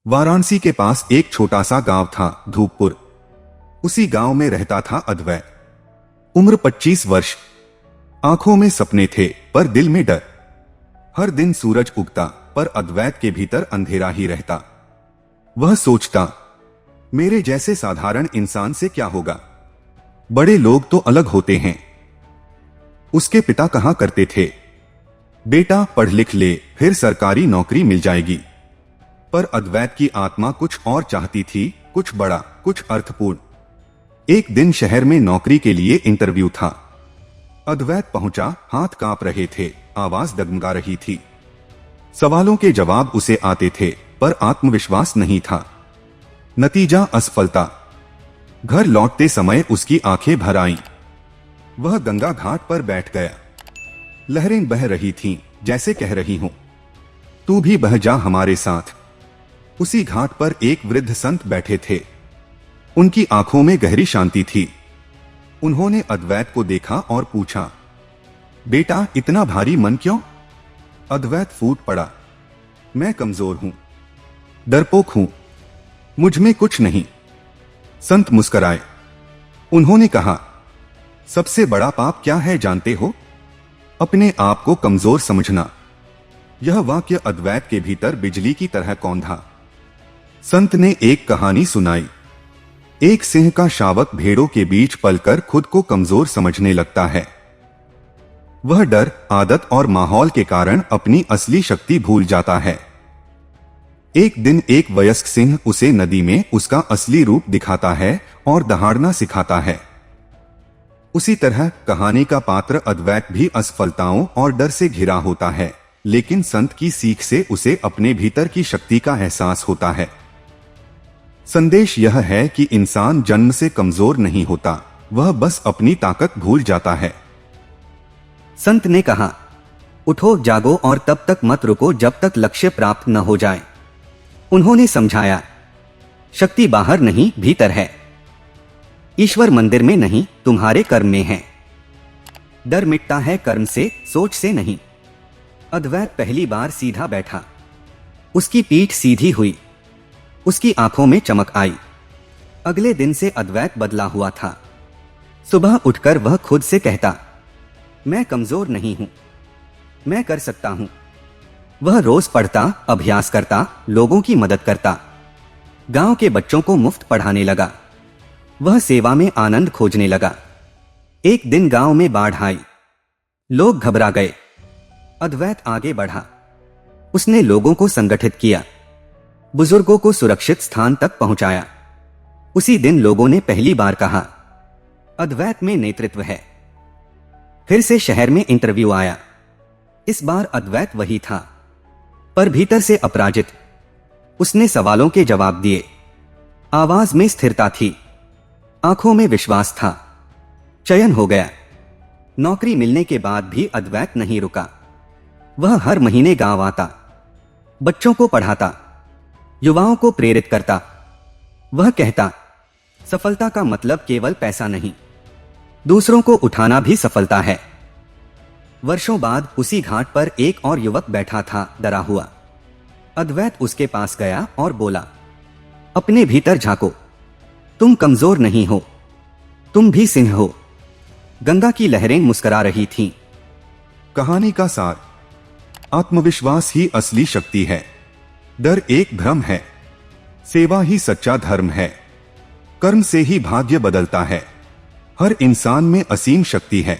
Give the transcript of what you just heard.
वाराणसी के पास एक छोटा सा गांव था, धूपपुर। उसी गांव में रहता था अद्वैत। उम्र 25 वर्ष। आंखों में सपने थे पर दिल में डर। हर दिन सूरज उगता पर अद्वैत के भीतर अंधेरा ही रहता। वह सोचता, मेरे जैसे साधारण इंसान से क्या होगा? बड़े लोग तो अलग होते हैं। उसके पिता कहा करते थे, बेटा पढ़ लिख ले, फिर सरकारी नौकरी मिल जाएगी। पर अद्वैत की आत्मा कुछ और चाहती थी, कुछ बड़ा, कुछ अर्थपूर्ण। एक दिन शहर में नौकरी के लिए इंटरव्यू था। अद्वैत पहुंचा, हाथ कांप रहे थे, आवाज डगमगा रही थी। सवालों के जवाब उसे आते थे पर आत्मविश्वास नहीं था। नतीजा असफलता। घर लौटते समय उसकी आंखें भर आईं। वह गंगा घाट पर बैठ गया। लहरें बह रही थीं, जैसे कह रही हूं, तू भी बह जा हमारे साथ। उसी घाट पर एक वृद्ध संत बैठे थे। उनकी आंखों में गहरी शांति थी। उन्होंने अद्वैत को देखा और पूछा, बेटा इतना भारी मन क्यों? अद्वैत फूट पड़ा, मैं कमजोर हूं, डरपोक हूं, मुझ में कुछ नहीं। संत मुस्कुराए। उन्होंने कहा, सबसे बड़ा पाप क्या है जानते हो? अपने आप को कमजोर समझना। यह वाक्य अद्वैत के भीतर बिजली की तरह कौंधा। संत ने एक कहानी सुनाई। एक सिंह का शावक भेड़ों के बीच पलकर खुद को कमजोर समझने लगता है। वह डर, आदत और माहौल के कारण अपनी असली शक्ति भूल जाता है। एक दिन एक वयस्क सिंह उसे नदी में उसका असली रूप दिखाता है और दहाड़ना सिखाता है। उसी तरह कहानी का पात्र अद्वैत भी असफलताओं और डर से घिरा होता है, लेकिन संत की सीख से उसे अपने भीतर की शक्ति का एहसास होता है। संदेश यह है कि इंसान जन्म से कमजोर नहीं होता, वह बस अपनी ताकत भूल जाता है। संत ने कहा, उठो जागो और तब तक मत रुको जब तक लक्ष्य प्राप्त न हो जाए। उन्होंने समझाया, शक्ति बाहर नहीं भीतर है। ईश्वर मंदिर में नहीं, तुम्हारे कर्म में है। डर मिटता है कर्म से, सोच से नहीं। अद्वैत पहली बार सीधा बैठा। उसकी पीठ सीधी हुई। उसकी आंखों में चमक आई। अगले दिन से अद्वैत बदला हुआ था। सुबह उठकर वह खुद से कहता, मैं कमजोर नहीं हूं, मैं कर सकता हूं। वह रोज पढ़ता, अभ्यास करता, लोगों की मदद करता। गांव के बच्चों को मुफ्त पढ़ाने लगा। वह सेवा में आनंद खोजने लगा। एक दिन गांव में बाढ़ आई। लोग घबरा गए। अद्वैत आगे बढ़ा। उसने लोगों को संगठित किया, बुजुर्गों को सुरक्षित स्थान तक पहुंचाया। उसी दिन लोगों ने पहली बार कहा, अद्वैत में नेतृत्व है। फिर से शहर में इंटरव्यू आया। इस बार अद्वैत वही था, पर भीतर से अपराजित। उसने सवालों के जवाब दिए। आवाज में स्थिरता थी, आंखों में विश्वास था। चयन हो गया। नौकरी मिलने के बाद भी अद्वैत नहीं रुका। वह हर महीने गांव आता, बच्चों को पढ़ाता, युवाओं को प्रेरित करता। वह कहता, सफलता का मतलब केवल पैसा नहीं, दूसरों को उठाना भी सफलता है। वर्षों बाद उसी घाट पर एक और युवक बैठा था, डरा हुआ। अद्वैत उसके पास गया और बोला, अपने भीतर झांको, तुम कमजोर नहीं हो, तुम भी सिंह हो। गंगा की लहरें मुस्कुरा रही थीं। कहानी का सार, आत्मविश्वास ही असली शक्ति है। डर एक भ्रम है। सेवा ही सच्चा धर्म है। कर्म से ही भाग्य बदलता है। हर इंसान में असीम शक्ति है।